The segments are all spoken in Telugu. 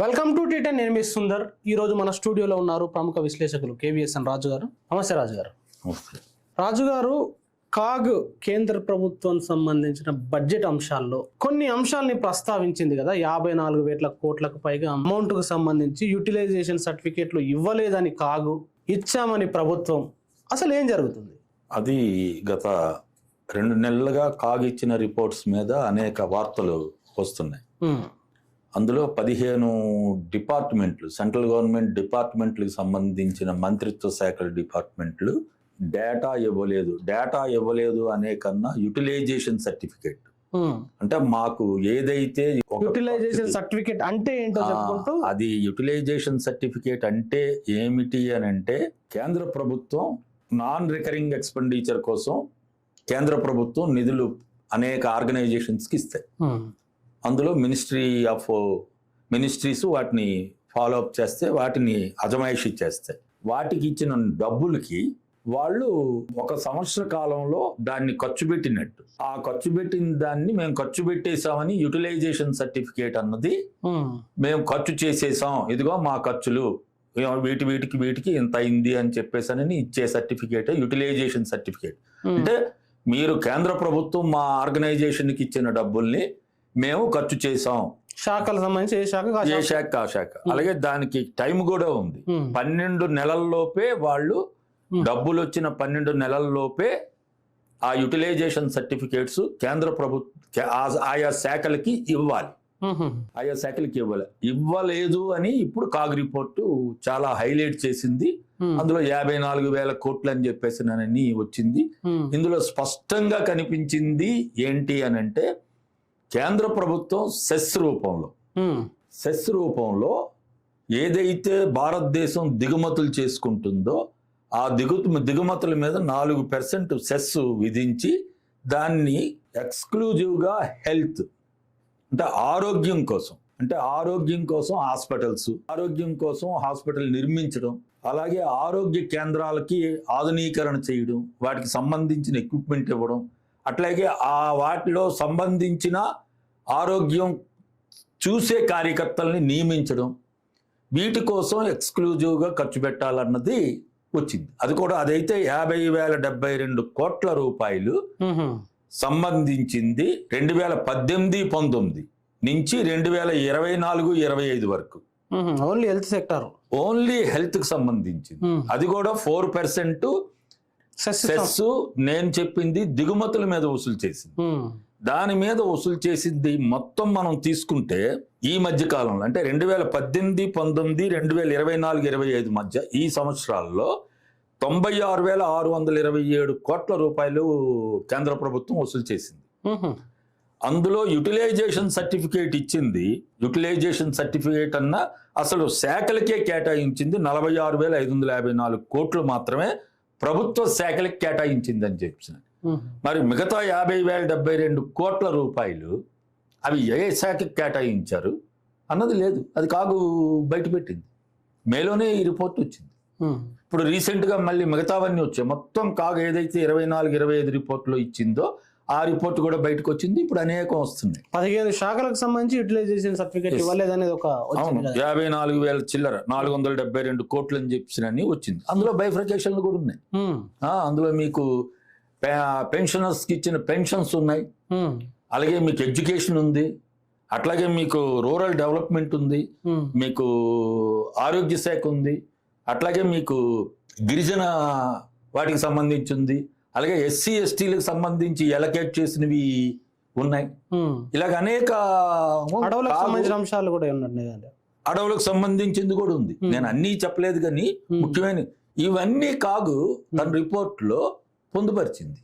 Welcome to టీ10. నేను మీ సుందర్. ఈ రోజు మన స్టూడియోలో ఉన్నారు ప్రముఖ విశ్లేషకులు కేవీఎస్ఎన్ రాజు గారు. నమస్తే రాజు గారు. రాజు గారు, కాగ్ కేంద్ర ప్రభుత్వం సంబంధించిన బడ్జెట్ అంశాల్లో కొన్ని అంశాలని ప్రస్తావించింది కదా. 54,000 కోట్లకు పైగా అమౌంట్ కు సంబంధించి యూటిలైజేషన్ సర్టిఫికేట్లు ఇవ్వలేదని కాగు, ఇచ్చామని ప్రభుత్వం. అసలు ఏం జరుగుతుంది? అది గత 2 నెలలుగా కాగ్ ఇచ్చిన రిపోర్ట్స్ మీద అనేక వార్తలు వస్తున్నాయి. అందులో 15 డిపార్ట్మెంట్లు, సెంట్రల్ గవర్నమెంట్ డిపార్ట్మెంట్లకు సంబంధించిన మంత్రిత్వ శాఖల డిపార్ట్మెంట్లు డేటా ఇవ్వలేదు అనే కన్నా యూటిలైజేషన్ సర్టిఫికేట్ అంటే మాకు ఏదైతే యూటిలైజేషన్ సర్టిఫికేట్ అంటే ఏంటో చెప్పుకుంటూ, అది యూటిలైజేషన్ సర్టిఫికేట్ అంటే ఏమిటి అని అంటే, కేంద్ర ప్రభుత్వం నాన్ రికరింగ్ ఎక్స్పెండిచర్ కోసం కేంద్ర ప్రభుత్వం నిధులు అనేక ఆర్గనైజేషన్స్కి ఇస్తాయి. అందులో మినిస్ట్రీస్ వాటిని ఫాలో అప్ చేస్తే, వాటిని అజమాయిషీ చేస్తాయి. వాటికి ఇచ్చిన డబ్బులకి వాళ్ళు 1 సంవత్సర కాలంలో దాన్ని ఖర్చు పెట్టినట్టు, ఆ ఖర్చు పెట్టిన దాన్ని మేము ఖర్చు పెట్టేశామని యూటిలైజేషన్ సర్టిఫికేట్ అన్నది, మేము ఖర్చు చేసేసాం, ఇదిగో మా ఖర్చులు వీటికి ఇంత అయింది అని చెప్పేసని ఇచ్చే సర్టిఫికేట్ యూటిలైజేషన్ సర్టిఫికేట్. అంటే మీరు కేంద్ర ప్రభుత్వం మా ఆర్గనైజేషన్కి ఇచ్చిన డబ్బుల్ని మేము ఖర్చు చేసాం. శాఖలకు సంబంధించి ఏ శాఖ ఆ శాఖ. అలాగే దానికి టైం కూడా ఉంది. 12 నెలల్లోపే వాళ్ళు డబ్బులు వచ్చిన 12 నెలల్లోపే ఆ యూటిలైజేషన్ సర్టిఫికేట్స్ కేంద్ర ప్రభుత్వ ఆయా శాఖలకి ఇవ్వాలి. ఇవ్వలేదు అని ఇప్పుడు కాగ్ రిపోర్టు చాలా హైలైట్ చేసింది. అందులో 54,000 కోట్లు అని చెప్పేసి నని వచ్చింది. ఇందులో స్పష్టంగా కనిపించింది ఏంటి అని అంటే, కేంద్ర ప్రభుత్వం సెస్ రూపంలో ఏదైతే భారతదేశం దిగుమతులు చేసుకుంటుందో ఆ దిగుమతుల మీద 4% సెస్ విధించి, దాన్ని ఎక్స్క్లూజివ్గా హెల్త్ అంటే ఆరోగ్యం కోసం హాస్పిటల్ నిర్మించడం, అలాగే ఆరోగ్య కేంద్రాలకి ఆధునీకరణ చేయడం, వాటికి సంబంధించిన ఎక్విప్మెంట్ ఇవ్వడం, అట్లాగే వాటిలో సంబంధించిన ఆరోగ్యం చూసే కార్యకర్తల్ని నియమించడం, వీటి కోసం ఎక్స్క్లూజివ్గా ఖర్చు పెట్టాలన్నది వచ్చింది. అదైతే 50,072 కోట్ల రూపాయలు సంబంధించింది 2018-19 నుంచి 2024-25 వరకు. ఓన్లీ హెల్త్ కి సంబంధించింది. అది కూడా 4% సెస్ నేను చెప్పింది దిగుమతుల మీద వసూలు చేసింది. దాని మీద వసూలు చేసింది మొత్తం మనం తీసుకుంటే ఈ మధ్య కాలంలో అంటే 2018-19, 2024-25 మధ్య ఈ సంవత్సరాల్లో 96,627 కోట్ల రూపాయలు కేంద్ర ప్రభుత్వం వసూలు చేసింది. అందులో యూటిలైజేషన్ సర్టిఫికేట్ ఇచ్చింది. యూటిలైజేషన్ సర్టిఫికేట్ అన్న అసలు శాఖలకే కేటాయించింది 46,554 కోట్లు మాత్రమే ప్రభుత్వ శాఖలకు కేటాయించింది అని చెప్పిన. మరి మిగతా 50,072 కోట్ల రూపాయలు అవి ఏ శాఖకి కేటాయించారు అన్నది లేదు. అది కాగు బయటపెట్టింది. మేలోనే ఈ రిపోర్ట్ వచ్చింది. ఇప్పుడు రీసెంట్గా మళ్ళీ మిగతావన్నీ వచ్చాయి. మొత్తం కాగు ఏదైతే 24-25 రిపోర్ట్లో ఇచ్చిందో ఆ రిపోర్ట్ కూడా బయటకు వచ్చింది. ఇప్పుడు అనేకం వస్తున్నాయి. 15 శాఖలకు సంబంధించి యూటిలైజేషన్ సర్టిఫికేట్ ఇవ్వలేదనేది ఒక 54,000 చిల్లర 472 కోట్లు అని చెప్పి వచ్చింది. అందులో బైఫర్కేషన్లు కూడా ఉన్నాయి. అందులో మీకు పెన్షనర్స్ కి ఇచ్చిన పెన్షన్స్ ఉన్నాయి, అలాగే మీకు ఎడ్యుకేషన్ ఉంది, అట్లాగే మీకు రూరల్ డెవలప్మెంట్ ఉంది, మీకు ఆరోగ్య శాఖ ఉంది, అట్లాగే మీకు గిరిజన వాటికి సంబంధించి ఉంది, అలాగే ఎస్సీ ఎస్టీలకు సంబంధించి ఎలకేట్ చేసినవి ఉన్నాయి. ఇలాగ అనేక అంశాలు కూడా ఉన్నాయి. అడవులకు సంబంధించింది కూడా ఉంది. నేను అన్నీ చెప్పలేదు కానీ ముఖ్యమైన ఇవన్నీ కాగు తన రిపోర్ట్ లో పొందుపరిచింది.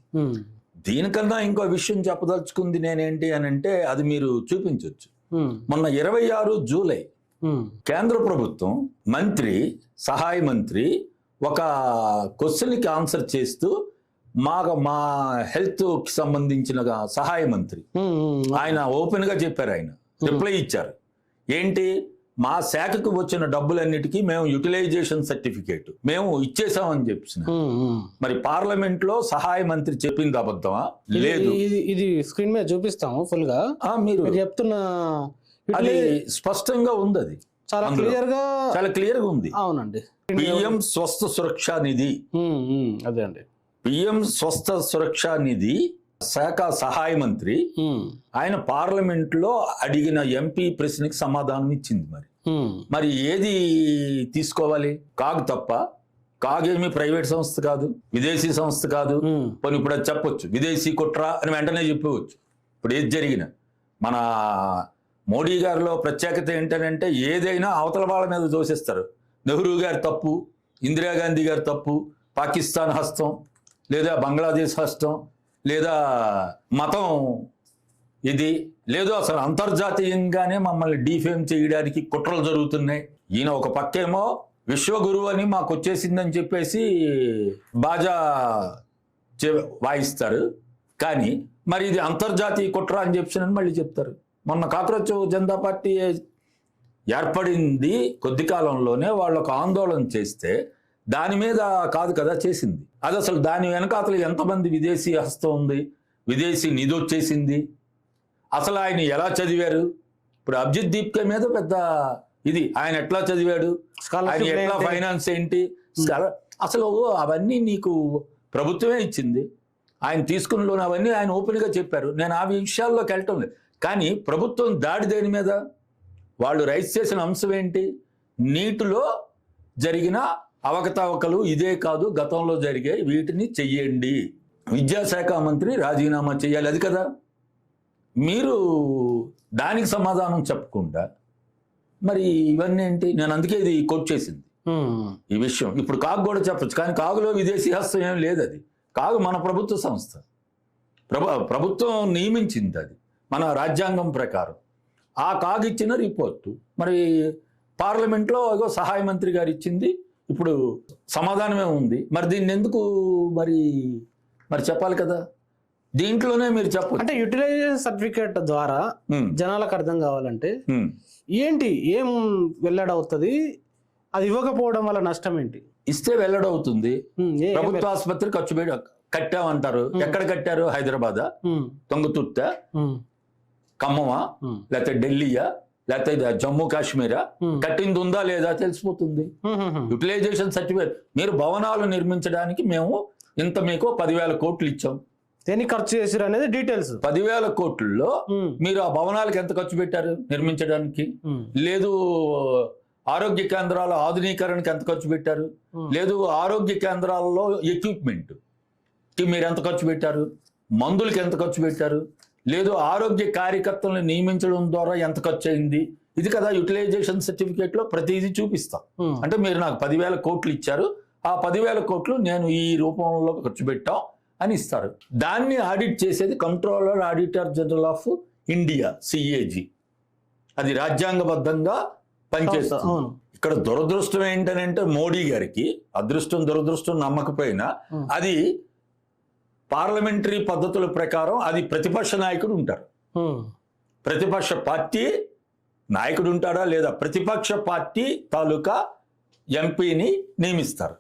దీనికన్నా ఇంకో విషయం చెప్పదలుచుకుంది నేనేంటి అని అంటే, అది మీరు చూపించవచ్చు. మొన్న 26 జూలై కేంద్ర ప్రభుత్వం సహాయ మంత్రి ఒక క్వశ్చన్కి ఆన్సర్ చేస్తూ మా హెల్త్ కి సంబంధించిన సహాయ మంత్రి ఆయన ఓపెన్ గా చెప్పారు. ఆయన రిప్లై ఇచ్చారు. ఏంటి, మా శాఖకు వచ్చిన డబ్బులన్నిటికీ మేము యూటిలైజేషన్ సర్టిఫికేట్ మేము ఇచ్చేసామని చెప్పిన. మరి పార్లమెంట్ లో సహాయ మంత్రి చెప్పింది అబద్ధమా? లేదు. ఇది స్క్రీన్ మీద చూపిస్తాము ఫుల్ గా. మీరు చెప్తున్న అది స్పష్టంగా ఉంది. అది చాలా అందులో క్లియర్ గా చాలా క్లియర్ గా ఉంది. అవునండి. పిఎం స్వస్థ సురక్ష నిధి, అదే అండి. పిఎం స్వస్థ సురక్ష నిధి శాఖ సహాయ మంత్రి ఆయన పార్లమెంట్ లో అడిగిన ఎంపీ ప్రశ్నకి సమాధానం ఇచ్చింది. మరి ఏది తీసుకోవాలి? కాగ్ తప్ప. కాగ్ ఏమి ప్రైవేట్ సంస్థ కాదు, విదేశీ సంస్థ కాదు. పోనీ ఇప్పుడు అది చెప్పొచ్చు, విదేశీ కుట్ర అని వెంటనే చెప్పవచ్చు. ఇప్పుడు ఏది జరిగిన మన మోడీ గారిలో ప్రత్యేకత ఏంటంటే ఏదైనా అవతల వాళ్ళ మీద దోషిస్తారు. నెహ్రూ గారి తప్పు, ఇందిరాగాంధీ గారి తప్పు, పాకిస్తాన్ హస్తం, లేదా బంగ్లాదేశ్ హస్తం, లేదా మతం ఇది, లేదు అసలు అంతర్జాతీయంగానే మమ్మల్ని డిఫేమ్ చేయడానికి కుట్రలు జరుగుతున్నాయి. ఈయన ఒక పక్కేమో విశ్వగురువు అని మాకు వచ్చేసిందని చెప్పేసి బాజా వాయిస్తారు, కానీ మరి ఇది అంతర్జాతీయ కుట్ర అని చెప్పి మళ్ళీ చెప్తారు. మొన్న కాక్రోచ్ జనతా పార్టీ ఏర్పడింది కొద్ది కాలంలోనే వాళ్ళు ఒక ఆందోళన చేస్తే దాని మీద కాదు కదా చేసింది. అది అసలు దాని వెనకాతలు ఎంతమంది విదేశీ హస్తం ఉంది, విదేశీ నిధి వచ్చేసింది, అసలు ఆయన ఎలా చదివారు? ఇప్పుడు అభిజిత్ దీప్కే మీద పెద్ద ఇది, ఆయన ఎట్లా చదివాడు, ఆయన ఎట్లా ఫైనాన్స్ ఏంటి, అసలు అవన్నీ నీకు ప్రభుత్వమే ఇచ్చింది. ఆయన తీసుకున్న లోన్ అవన్నీ ఆయన ఓపెన్గా చెప్పారు. నేను ఆ విషయాల్లోకి వెళ్ళటం లేదు. కానీ ప్రభుత్వం దాడి దేని మీద? వాళ్ళు రైజ్ చేసిన అంశం ఏంటి? నీటిలో జరిగిన అవకతవకలు ఇదే కాదు, గతంలో జరిగాయి, వీటిని చెయ్యండి, విద్యాశాఖ మంత్రి రాజీనామా చేయాలి, అది కదా. మీరు దానికి సమాధానం చెప్పకుండా మరి ఇవన్నీ ఏంటి? నేను అందుకే ఇది కోట్ చేసింది ఈ విషయం. ఇప్పుడు కాగు కూడా చెప్పచ్చు, కానీ కాగులో విదేశీ హస్తం ఏం లేదు. అది కాగు మన ప్రభుత్వ సంస్థ, ప్రభుత్వం నియమించింది, అది మన రాజ్యాంగం ప్రకారం. ఆ కాగు ఇచ్చిన రిపోర్టు మరి పార్లమెంట్లో సహాయ మంత్రి గారు ఇచ్చింది. ఇప్పుడు సమాధానమే ఉంది. మరి దీన్ని ఎందుకు మరి చెప్పాలి కదా, దీంట్లోనే మీరు చెప్పండి. అంటే యూటిలైజేషన్ సర్టిఫికేట్ ద్వారా జనాలకు అర్థం కావాలంటే ఏంటి, ఏం వెల్లడవుతుంది, అది ఇవ్వకపోవడం వల్ల నష్టం ఏంటి? ఇస్తే వెల్లడవుతుంది. ప్రభుత్వ ఆసుపత్రి ఖర్చు కట్టామంటారు. ఎక్కడ కట్టారు? హైదరాబాదా, తొంగతుర్త, ఖమ్మమా, లేకపోతే ఢిల్లీయా, లేకపోతే జమ్మూ కాశ్మీరా, కట్టింది ఉందా లేదా తెలిసిపోతుంది. Utilization certificate. మీరు భవనాలు నిర్మించడానికి మేము ఇంత మీకు 10,000 కోట్లు ఇచ్చాం, దేనికి ఖర్చు చేశారు అనేది డీటెయిల్స్. 10,000 కోట్లలో మీరు ఆ భవనాలకు ఎంత ఖర్చు పెట్టారు నిర్మించడానికి? లేదు ఆరోగ్య కేంద్రాల ఆధునీకరణకి ఎంత ఖర్చు పెట్టారు? లేదు ఆరోగ్య కేంద్రాలలో ఎక్విప్మెంట్ కి మీరు ఎంత ఖర్చు పెట్టారు? మందులకి ఎంత ఖర్చు పెట్టారు? లేదు ఆరోగ్య కార్యకర్తలను నియమించడం ద్వారా ఎంత ఖర్చు అయింది? ఇది కదా యూటిలైజేషన్ సర్టిఫికేట్ లో ప్రతిదీ చూపిస్తాం. అంటే మీరు నాకు 10,000 కోట్లు ఇచ్చారు, ఆ 10,000 కోట్లు నేను ఈ రూపంలో ఖర్చు పెట్టాం అని ఇస్తారు. దాన్ని ఆడిట్ చేసేది controller auditor general of India, CAG. అది రాజ్యాంగబద్ధంగా పనిచేస్తుంది. ఇక్కడ దురదృష్టం ఏంటనంటే మోడీ గారికి అదృష్టం దురదృష్టం నమ్మకపోయినా అది పార్లమెంటరీ పద్ధతుల ప్రకారం అది ప్రతిపక్ష నాయకుడు ఉంటారు. ప్రతిపక్ష పార్టీ నాయకుడు ఉంటాడా లేదా ప్రతిపక్ష పార్టీ తాలూకా ఎంపీని నియమిస్తారు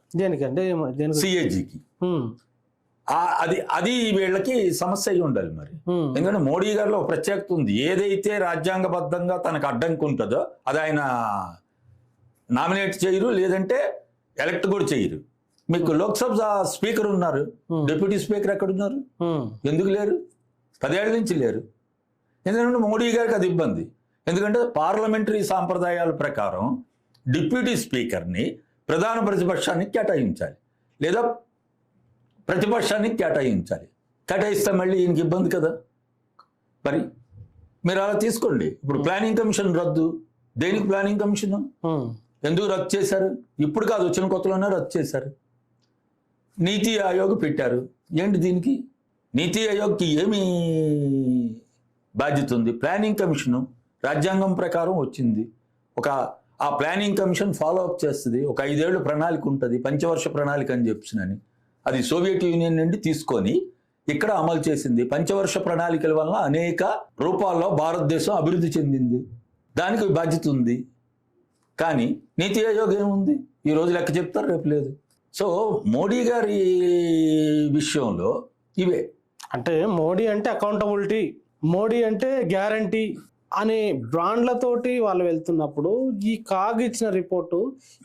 సిఏజీకి. అది వీళ్ళకి సమస్య అయి ఉండాలి మరి. ఎందుకంటే మోడీ గారిలో ప్రత్యేకత ఉంది. ఏదైతే రాజ్యాంగబద్ధంగా తనకు అడ్డంకి ఉంటుందో అది ఆయన నామినేట్ చేయరు, లేదంటే ఎలక్ట్ కూడా చేయరు. మీకు లోక్సభ స్పీకర్ ఉన్నారు, డిప్యూటీ స్పీకర్ ఎక్కడున్నారు? ఎందుకు లేరు? 10 ఏళ్ల నుంచి లేరు. ఎందుకంటే మోడీ గారికి అది ఇబ్బంది. ఎందుకంటే పార్లమెంటరీ సాంప్రదాయాల ప్రకారం డిప్యూటీ స్పీకర్ని ప్రధాన ప్రతిపక్షానికి కేటాయించాలి, లేదా ప్రతిపక్షానికి కేటాయించాలి. కేటాయిస్తే మళ్ళీ ఈయనకి ఇబ్బంది కదా. మరి మీరు అలా తీసుకోండి. ఇప్పుడు ప్లానింగ్ కమిషన్ రద్దు. దేనికి ప్లానింగ్ కమిషన్? ఎందుకు రద్దు చేశారు? ఇప్పుడు కాదు, వచ్చిన కొత్తలోనే రద్దు చేశారు. నీతి ఆయోగ్ పెట్టారు. ఏంటి దీనికి? నీతి ఆయోగ్కి ఏమి బాధ్యత ఉంది? ప్లానింగ్ కమిషను రాజ్యాంగం ప్రకారం వచ్చింది. ఆ ప్లానింగ్ కమిషన్ ఫాలో అప్ చేస్తుంది. ఒక 5 ఏళ్ళు ప్రణాళిక ఉంటుంది, పంచవర్ష ప్రణాళిక అని చెప్పినని. అది సోవియట్ యూనియన్ నుండి తీసుకొని ఇక్కడ అమలు చేసింది. పంచవర్ష ప్రణాళికల వల్ల అనేక రూపాల్లో భారతదేశం అభివృద్ధి చెందింది. దానికి బాధ్యత ఉంది. కానీ నీతి ఆయోగ్ ఏముంది? ఈ రోజు లెక్క చెప్తారు, రేపు లేదు. సో మోడీ గారి విషయంలో ఇవే. అంటే మోడీ అంటే అకౌంటబిలిటీ, మోడీ అంటే గ్యారంటీ, అనే బ్రాండ్లతోటి వాళ్ళు వెళ్తున్నప్పుడు ఈ కాగ్ ఇచ్చిన రిపోర్టు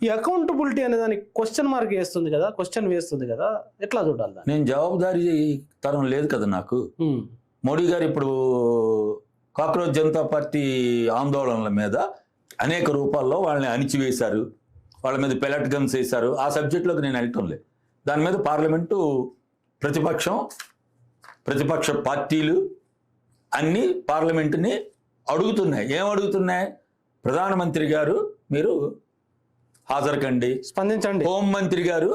ఈ అకౌంటబిలిటీ అనే దానికి క్వశ్చన్ మార్క్ వేస్తుంది కదా, క్వశ్చన్ వేస్తుంది కదా, ఎట్లా చూడాలి దాన్ని? నేను జవాబుదారీ తరం లేదు కదా నాకు. మోడీ గారు ఇప్పుడు కాక్రోచ్ జనతా పార్టీ ఆందోళనల మీద అనేక రూపాల్లో వాళ్ళని అణిచివేశారు, వాళ్ళ మీద పెలట్ గన్స్ వేశారు. ఆ సబ్జెక్టులోకి నేను వెళ్ళటం లేదు. దాని మీద పార్లమెంటు ప్రతిపక్ష పార్టీలు అన్నీ పార్లమెంటుని అడుగుతున్నాయి. ఏం అడుగుతున్నాయి? ప్రధానమంత్రి గారు మీరు హాజరు కండి, స్పందించండి. హోంమంత్రి గారు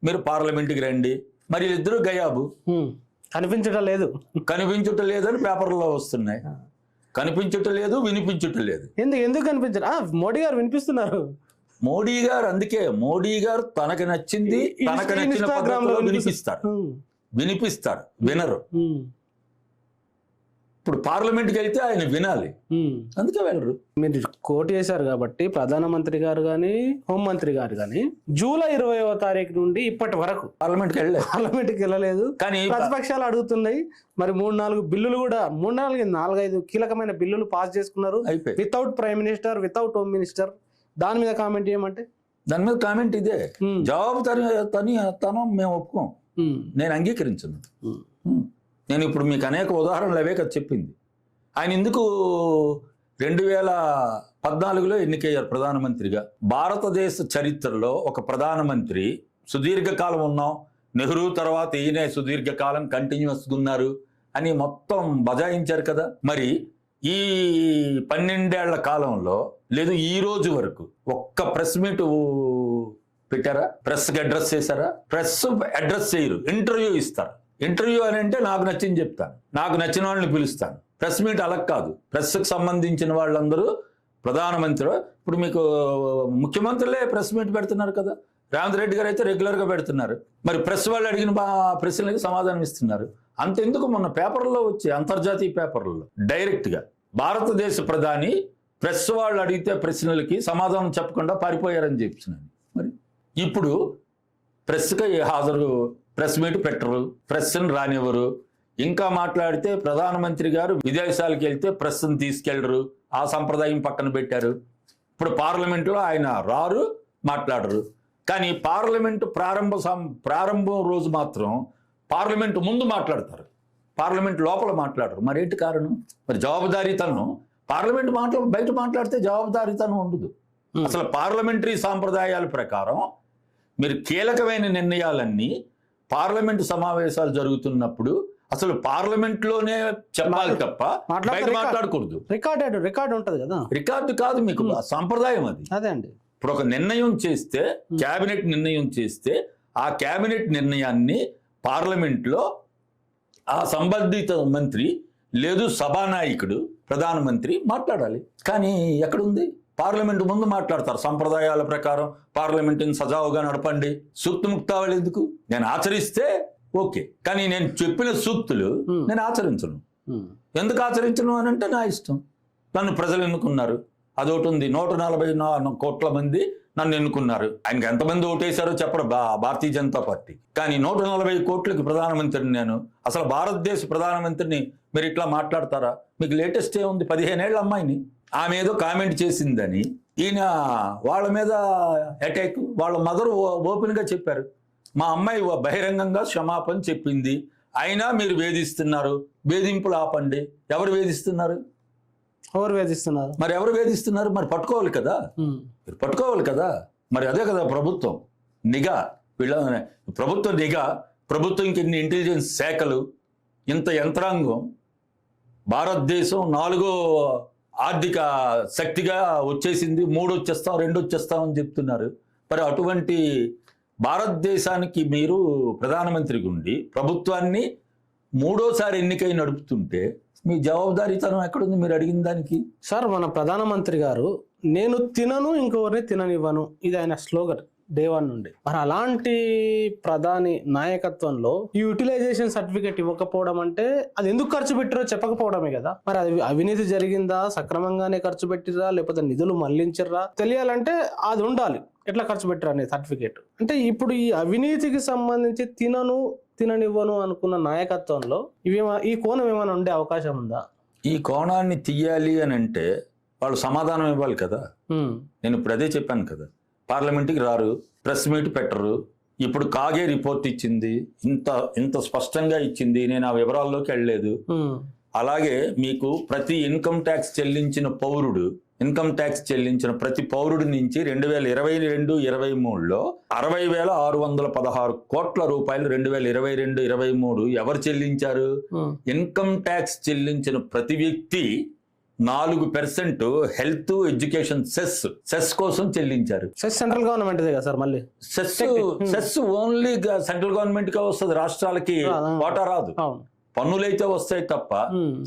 మీరు పార్లమెంట్కి రండి. మరి ఇద్దరు గయాబు, కనిపించటం లేదని పేపర్లో వస్తున్నాయి. కనిపించటం లేదు, వినిపించటం లేదు. ఎందుకు కనిపించారు? మోడీ గారు వినిపిస్తున్నారు. మోడీ గారు అందుకే మోడీ గారు తనకు నచ్చింది తనకు నచ్చిన పద్ధతిలో వినిపిస్తారు, వినరు. ఇప్పుడు పార్లమెంట్కి వెళ్తే ఆయన వినాలి, అందుకే వెళ్ళరు. మీరు కోట్ చేశారు కాబట్టి ప్రధానమంత్రి గారు కానీ హోంమంత్రి గారు కానీ జూలై 20వ తారీఖు నుండి ఇప్పటి వరకు పార్లమెంట్కి వెళ్ళలేదు. కానీ ప్రతిపక్షాలు అడుగుతున్నాయి. మరి 3-4 బిల్లులు కూడా 4-5 కీలకమైన బిల్లులు పాస్ చేసుకున్నారు without prime minister, without home minister. దాని మీద కామెంట్ చేయమంటే దాని మీద కామెంట్ ఇదే. జవాబుదారీతనం మేము ఒప్పుకోం, నేను అంగీకరించను. నేను ఇప్పుడు మీకు అనేక ఉదాహరణలు అవే కదా చెప్పింది. ఆయన ఎందుకు 2014లో ఎన్నికయ్యారు ప్రధానమంత్రిగా? భారతదేశ చరిత్రలో ఒక ప్రధానమంత్రి సుదీర్ఘకాలం ఉన్నాం, నెహ్రూ తర్వాత ఈయనే సుదీర్ఘకాలం కంటిన్యూస్గా ఉన్నారు అని మొత్తం బజాయించారు కదా. మరి ఈ 12 ఏళ్ల కాలంలో లేదు ఈ రోజు వరకు ఒక్క ప్రెస్ మీట్ పెట్టారా? ప్రెస్కి అడ్రస్ చేశారా? ప్రెస్ అడ్రస్ చేయరు, ఇంటర్వ్యూ ఇస్తారు. ఇంటర్వ్యూ అని అంటే నాకు నచ్చింది చెప్తాను, నాకు నచ్చిన వాళ్ళని పిలుస్తాను. ప్రెస్ మీట్ అలా కాదు. ప్రెస్కి సంబంధించిన వాళ్ళందరూ ప్రధానమంత్రి, ఇప్పుడు మీకు ముఖ్యమంత్రులే ప్రెస్ మీట్ పెడుతున్నారు కదా. రేవంత్ రెడ్డి గారు అయితే రెగ్యులర్గా పెడుతున్నారు. మరి ప్రెస్ వాళ్ళు అడిగిన ప్రశ్నలకి సమాధానం ఇస్తున్నారు. అంతెందుకు మొన్న పేపర్లో వచ్చి అంతర్జాతీయ పేపర్లలో డైరెక్ట్గా భారతదేశ ప్రధాని ప్రెస్ వాళ్ళు అడిగితే ప్రశ్నలకి సమాధానం చెప్పకుండా పారిపోయారని చెప్తున్నాను. మరి ఇప్పుడు ప్రెస్కి హాజరు, ప్రెస్ మీట్ పెట్టరు, ప్రెస్ని రానివ్వరు. ఇంకా మాట్లాడితే ప్రధానమంత్రి గారు విదేశాలకు వెళ్తే ప్రెస్ని తీసుకెళ్లరు, ఆ సంప్రదాయం పక్కన పెట్టారు. ఇప్పుడు పార్లమెంట్లో ఆయన రారు, మాట్లాడరు. కానీ పార్లమెంటు ప్రారంభం రోజు మాత్రం పార్లమెంటు ముందు మాట్లాడతారు, పార్లమెంట్ లోపల మాట్లాడరు. మరి ఏంటి కారణం? మరి జవాబుదారీతనం పార్లమెంట్ బయట మాట్లాడితే జవాబుదారీతనం ఉండదు. అసలు పార్లమెంటరీ సాంప్రదాయాల ప్రకారం మీరు కీలకమైన నిర్ణయాలన్నీ పార్లమెంటు సమావేశాలు జరుగుతున్నప్పుడు అసలు పార్లమెంట్లోనే చెప్పాలి తప్ప బయట మాట్లాడకూడదు. రికార్డు ఉంటుంది కదా. రికార్డు కాదు, మీకు సంప్రదాయం అది. అదే అండి. ఇప్పుడు ఒక నిర్ణయం చేస్తే, క్యాబినెట్ నిర్ణయం చేస్తే ఆ క్యాబినెట్ నిర్ణయాన్ని పార్లమెంట్లో ఆ సంబంధిత మంత్రి లేదు సభానాయకుడు ప్రధానమంత్రి మాట్లాడాలి. కానీ ఎక్కడుంది? పార్లమెంటు ముందు మాట్లాడతారు. సంప్రదాయాల ప్రకారం పార్లమెంటుని సజావుగా నడపండి, సూక్తి ముక్తావళి ఎందుకు? నేను ఆచరిస్తే ఓకే, కానీ నేను చెప్పిన సూక్తులు నేను ఆచరించను. ఎందుకు ఆచరించను అని అంటే నా ఇష్టం. నన్ను ప్రజలు ఎన్నుకున్నారు, అదొకటి ఉంది. 144 కోట్ల మంది నన్ను ఎన్నుకున్నారు. ఆయనకి ఎంతమంది ఓటేశారో చెప్పరు భారతీయ జనతా పార్టీ. కానీ 140 కోట్లకి ప్రధానమంత్రిని నేను. అసలు భారతదేశ ప్రధానమంత్రిని మీరు ఇట్లా మాట్లాడతారా? మీకు లేటెస్ట్ ఏముంది? 15 ఏళ్ల అమ్మాయిని ఆమె ఏదో కామెంట్ చేసిందని ఈయన వాళ్ళ మీద అటాక్. వాళ్ళ మదర్ ఓపెన్గా చెప్పారు, మా అమ్మాయి బహిరంగంగా క్షమాపణ చెప్పింది, అయినా మీరు వేధిస్తున్నారు, వేధింపులు ఆపండి. ఎవరు వేధిస్తున్నారు? మరి ఎవరు వేధిస్తున్నారు? మరి పట్టుకోవాలి కదా, మీరు పట్టుకోవాలి కదా. మరి అదే కదా ప్రభుత్వం నిఘా. ప్రభుత్వ నిఘా, ప్రభుత్వంకి ఇన్ని ఇంటెలిజెన్స్ శాఖలు, ఇంత యంత్రాంగం, భారతదేశం 4వ ఆర్థిక శక్తిగా వచ్చేసింది. 3 వచ్చేస్తాం, 2 వచ్చేస్తాం అని చెప్తున్నారు. మరి అటువంటి భారతదేశానికి మీరు ప్రధానమంత్రిగా ఉండి ప్రభుత్వాన్ని 3వసారి ఎన్నికై నడుపుతుంటే మీ జవాబుదారీతనం ఎక్కడుంది మీరు అడిగిన దానికి? సార్, మన ప్రధానమంత్రి గారు నేను తినను, ఇంకొకరిని తిననివ్వను, ఇది ఆయన స్లోగన్ డే 1 నుండి. మరి అలాంటి ప్రధాని నాయకత్వంలో ఈ యూటిలైజేషన్ సర్టిఫికేట్ ఇవ్వకపోవడం అంటే అది ఎందుకు ఖర్చు పెట్టారో చెప్పకపోవడమే కదా. మరి అది అవినీతి జరిగిందా, సక్రమంగానే ఖర్చు పెట్టిరా, లేకపోతే నిధులు మళ్లించరా తెలియాలంటే అది ఉండాలి. ఎట్లా ఖర్చు పెట్టారు అనే సర్టిఫికేట్. అంటే ఇప్పుడు ఈ అవినీతికి సంబంధించి తిననివ్వను అనుకున్న నాయకత్వంలో ఈ కోణం ఏమైనా ఉండే అవకాశం ఉందా? ఈ కోణాన్ని తీయాలి అని అంటే వాళ్ళు సమాధానం ఇవ్వాలి కదా. నేను ఇప్పుడు అదే చెప్పాను కదా, పార్లమెంట్కి రారు, ప్రెస్ మీట్ పెట్టరు. ఇప్పుడు కాగే రిపోర్ట్ ఇచ్చింది, ఇంత స్పష్టంగా ఇచ్చింది, నేను ఆ వివరాల్లోకి వెళ్ళలేదు. అలాగే మీకు ప్రతి ఇన్కమ్ ట్యాక్స్ చెల్లించిన ప్రతి పౌరుడి నుంచి 2022-23లో 60,616 కోట్ల రూపాయలు 2022-23 ఎవరు చెల్లించారు? ఇన్కమ్ ట్యాక్స్ చెల్లించిన ప్రతి వ్యక్తి 4% హెల్త్ ఎడ్యుకేషన్ సెస్ కోసం చెల్లించారు. సెంట్రల్ గవర్నమెంట్ సార్, మళ్ళీ సెస్ ఓన్లీ సెంట్రల్ గవర్నమెంట్ గా వస్తుంది, రాష్ట్రాలకి వాటా రాదు. పన్నులైతే వస్తాయి తప్ప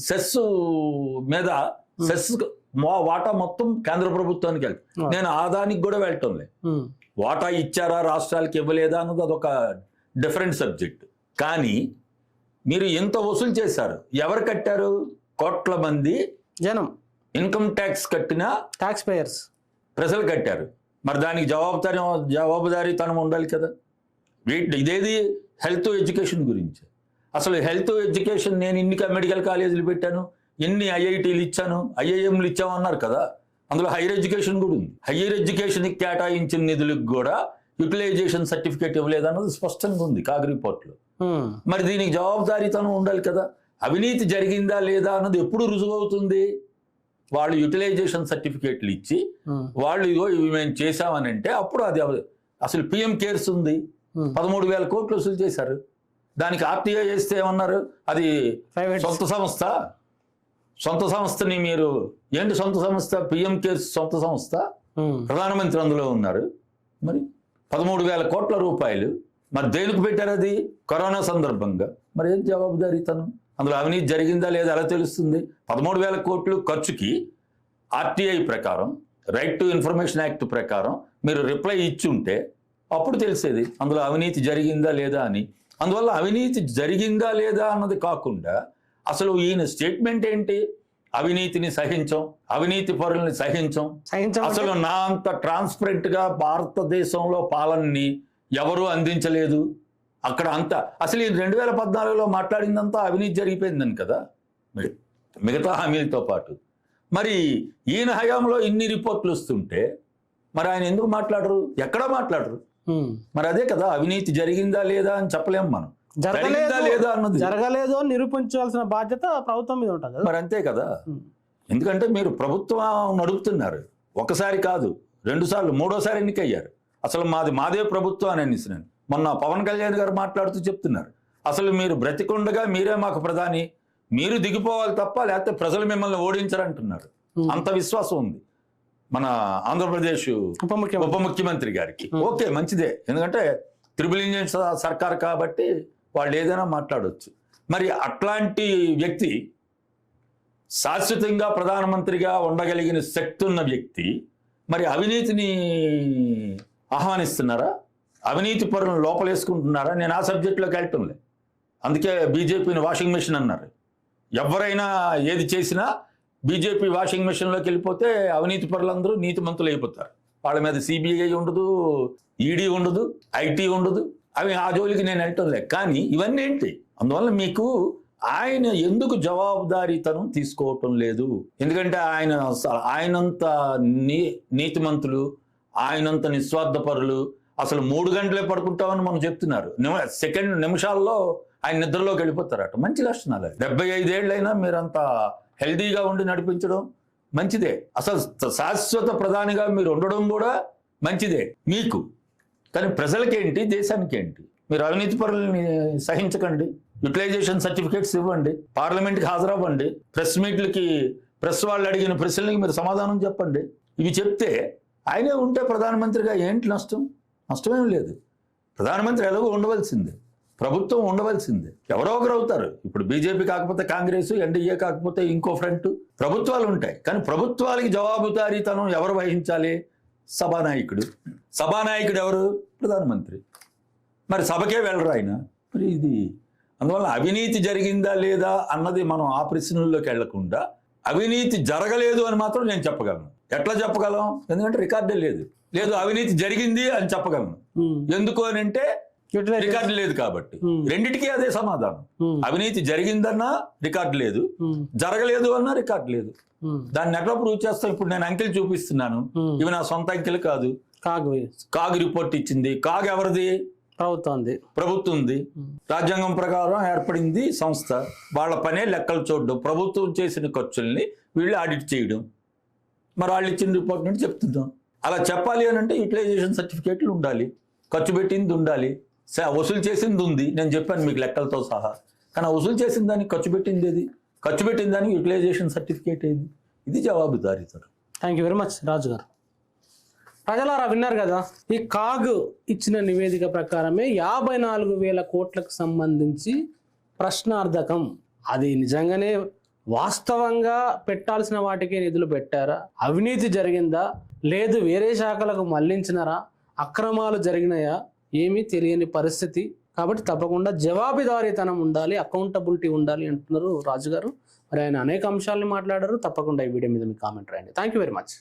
సెస్ మీద వాటా మొత్తం కేంద్ర ప్రభుత్వానికి వెళ్తుంది. నేను ఆదానికి కూడా వెళ్ళటం లేదు. వాటా ఇచ్చారా రాష్ట్రాలకి ఇవ్వలేదా అన్నది అదొక డిఫరెంట్ సబ్జెక్ట్. కానీ మీరు ఎంత వసూలు చేశారు? ఎవరు కట్టారు? కోట్ల మంది జనం ఇన్కమ్ ట్యాక్స్ కట్టిన ట్యాక్స్ పేయర్స్ ప్రజలు కట్టారు. మరి దానికి జవాబుదారీతనం ఉండాలి కదా. ఇదేది హెల్త్ ఎడ్యుకేషన్ గురించి. అసలు హెల్త్ ఎడ్యుకేషన్ నేను ఇన్ని మెడికల్ కాలేజీలు పెట్టాను, ఎన్ని ఐఐటీలు ఇచ్చాను, ఐఐఎంలు ఇచ్చామన్నారు కదా. అందులో హైయర్ ఎడ్యుకేషన్ కూడా ఉంది. హైయర్ ఎడ్యుకేషన్కి కేటాయించిన నిధులకు కూడా యూటిలైజేషన్ సర్టిఫికేట్ ఇవ్వలేదన్నది స్పష్టంగా ఉంది కాగ్ రిపోర్ట్లో. మరి దీనికి జవాబుదారీతనం ఉండాలి కదా. అవినీతి జరిగిందా లేదా అన్నది ఎప్పుడు రుజువు అవుతుంది? వాళ్ళు యూటిలైజేషన్ సర్టిఫికేట్లు ఇచ్చి వాళ్ళు ఇగో ఇవి మేము చేశామని అంటే అప్పుడు అది అసలు పిఎం కేర్స్ ఉంది, 13,000 కోట్లు వసూలు చేశారు. దానికి ఆర్టీఐ చేస్తే ఏమన్నారు? అది సొంత సంస్థని మీరు ఏంటి సొంత సంస్థ? పిఎం కేర్స్ సొంత సంస్థ, ప్రధానమంత్రి అందులో ఉన్నారు. మరి 13,000 కోట్ల రూపాయలు మరి దేనికి పెట్టారు? అది కరోనా సందర్భంగా. మరి ఏం జవాబుదారీతనం? అందులో అవినీతి జరిగిందా లేదా ఎలా తెలుస్తుంది? 13,000 కోట్లు ఖర్చుకి ఆర్టీఐ ప్రకారం, రైట్ టు ఇన్ఫర్మేషన్ యాక్ట్ ప్రకారం మీరు రిప్లై ఇచ్చి ఉంటే అప్పుడు తెలిసేది అందులో అవినీతి జరిగిందా లేదా అని. అందువల్ల అవినీతి జరిగిందా లేదా అన్నది కాకుండా అసలు ఈయన స్టేట్మెంట్ ఏంటి? అవినీతిని సహించం, అవినీతి పరుల్ని సహించం. అసలు నా అంత ట్రాన్స్పరెంట్ గా భారతదేశంలో పాలనని ఎవరూ అందించలేదు. అక్కడ అంతా అసలు ఈ 2014లో మాట్లాడిందంతా అవినీతి జరిగిపోయిందని కదా మిగతా హామీలతో పాటు. మరి ఈయన హయాంలో ఇన్ని రిపోర్ట్లు వస్తుంటే మరి ఆయన ఎందుకు మాట్లాడరు? ఎక్కడా మాట్లాడరు. మరి అదే కదా, అవినీతి జరిగిందా లేదా అని చెప్పలేము మనం. జరిగిందా లేదా అన్నది జరగలేదు అని నిరూపించాల్సిన బాధ్యత ప్రభుత్వం మీద ఉంటుంది. మరి అంతే కదా. ఎందుకంటే మీరు ప్రభుత్వం నడుపుతున్నారు. ఒకసారి కాదు, 2 సార్లు, 3వ సారి ఎన్నికయ్యారు. అసలు మాదే ప్రభుత్వం అని అనేసి మొన్న పవన్ కళ్యాణ్ గారు మాట్లాడుతూ చెప్తున్నారు, అసలు మీరు బ్రతికుండగా మీరే మాకు ప్రధాని, మీరు దిగిపోవాలి తప్ప లేకపోతే ప్రజలు మిమ్మల్ని ఓడించరంటున్నారు. అంత విశ్వాసం ఉంది మన ఆంధ్రప్రదేశ్ ఉప ముఖ్యమంత్రి గారికి. ఓకే, మంచిదే. ఎందుకంటే త్రిబుల్ ఇంజిన్ సర్కార్ కాబట్టి వాళ్ళు ఏదైనా మాట్లాడవచ్చు. మరి అట్లాంటి వ్యక్తి, శాశ్వతంగా ప్రధానమంత్రిగా ఉండగలిగిన శక్తి ఉన్న వ్యక్తి మరి అవినీతిని ఆహ్వానిస్తున్నారా? అవినీతి పరులను లోపలేసుకుంటున్నారా? నేను ఆ సబ్జెక్టులోకి వెళ్ళటం లేదు. అందుకే బీజేపీని వాషింగ్ మెషిన్ అన్నారు. ఎవరైనా ఏది చేసినా బీజేపీ వాషింగ్ మెషిన్లోకి వెళ్ళిపోతే అవినీతి పరులందరూ నీతిమంతులు అయిపోతారు. వాళ్ళ మీద సిబిఐ ఉండదు, ఈడీ ఉండదు, ఐటీ ఉండదు. అవి ఆ జోలికి నేను వెళ్ళటం లేదు. కానీ ఇవన్నీ ఏంటి? అందువల్ల మీకు ఆయన ఎందుకు జవాబుదారీతనం తీసుకోవటం లేదు? ఎందుకంటే ఆయనంత నీతిమంతులు, ఆయనంత నిస్వార్థపరులు. అసలు 3 గంటలే పడుకుంటామని మనం చెప్తున్నారు. నిమిషాల్లో ఆయన నిద్రలోకి వెళ్ళిపోతారట. మంచి లక్షణాలు. 75 ఏళ్ళైనా మీరంత హెల్దీగా ఉండి నడిపించడం మంచిదే. అసలు శాశ్వత ప్రధానిగా మీరు ఉండడం కూడా మంచిదే మీకు. కానీ ప్రజలకేంటి, దేశానికి ఏంటి? మీరు అవినీతి పరులని సహించకండి, యూటిలైజేషన్ సర్టిఫికేట్స్ ఇవ్వండి, పార్లమెంట్కి హాజరవ్వండి, ప్రెస్ మీట్లకి ప్రెస్ వాళ్ళు అడిగిన ప్రశ్నలకి మీరు సమాధానం చెప్పండి. ఇవి చెప్తే ఆయనే ఉంటే ప్రధానమంత్రిగా ఏంటి నష్టం? నష్టమేం లేదు. ప్రధానమంత్రి ఎలాగో ఉండవలసిందే, ప్రభుత్వం ఉండవలసిందే. ఎవరో ఒకరు అవుతారు. ఇప్పుడు బీజేపీ కాకపోతే కాంగ్రెస్, ఎన్డీఏ కాకపోతే ఇంకో ఫ్రంట్, ప్రభుత్వాలు ఉంటాయి. కానీ ప్రభుత్వాలకి జవాబుదారీతనం ఎవరు వహించాలి? సభానాయకుడు. సభానాయకుడు ఎవరు? ప్రధానమంత్రి. మరి సభకే వెళ్ళరు ఆయన. మరి ఇది అందువల్ల అవినీతి జరిగిందా లేదా అన్నది మనం ఆ ప్రశ్నల్లోకి వెళ్లకుండా అవినీతి జరగలేదు అని మాత్రం నేను చెప్పగలను. ఎట్లా చెప్పగలం? ఎందుకంటే రికార్డే లేదు. అవినీతి జరిగింది అని చెప్పగలను. ఎందుకు అని అంటే Utilize రికార్డు లేదు కాబట్టి రెండిటికీ అదే సమాధానం. అవినీతి జరిగిందన్నా రికార్డు లేదు, జరగలేదు అన్నా రికార్డు లేదు. దాన్ని ఎట్లా ప్రూవ్ చేస్తాం? ఇప్పుడు నేను అంకెలు చూపిస్తున్నాను, ఇవి నా సొంత అంకెలు కాదు. కాగ్ రిపోర్ట్ ఇచ్చింది. కాగ్ ఎవరిది? ప్రభుత్వంది. రాజ్యాంగం ప్రకారం ఏర్పడింది సంస్థ. వాళ్ళ పనే లెక్కలు చూడడం, ప్రభుత్వం చేసిన ఖర్చుల్ని వీళ్ళు ఆడిట్ చేయడం. మరి వాళ్ళు ఇచ్చిన రిపోర్ట్ నుండి చెప్తున్నాం. అలా చెప్పాలి అని అంటే యూటిలైజేషన్ సర్టిఫికేట్లు ఉండాలి, ఖర్చు పెట్టింది ఉండాలి, వసూలు చేసింది ఉంది. నేను చెప్పాను మీకు లెక్కలతో సహా. కానీ వసూలు చేసిన దానికి ఖర్చు పెట్టింది ఏది? ఖర్చు పెట్టిన దానికి యూటిలైజేషన్ సర్టిఫికేట్ ఏది? ఇది జవాబుదారీతనం. థ్యాంక్ యూ వెరీ మచ్ రాజు గారు. ప్రజలారా విన్నారు కదా, ఈ కాగ్ ఇచ్చిన నివేదిక ప్రకారమే 54,000 కోట్లకు సంబంధించి ప్రశ్నార్థకం. అది నిజంగానే వాస్తవంగా పెట్టాల్సిన వాటికే నిధులు పెట్టారా? అవినీతి జరిగిందా? లేదు వేరే శాఖలకు మళ్లించినారా? అక్రమాలు జరిగినాయా? ఏమీ తెలియని పరిస్థితి. కాబట్టి తప్పకుండా జవాబుదారీతనం ఉండాలి, అకౌంటబిలిటీ ఉండాలి అంటున్నారు రాజు గారు. మరి ఆయన అనేక అంశాలని మాట్లాడారు. తప్పకుండా ఈ వీడియో మీద మీ కామెంట్ రాయండి. Thank you very much.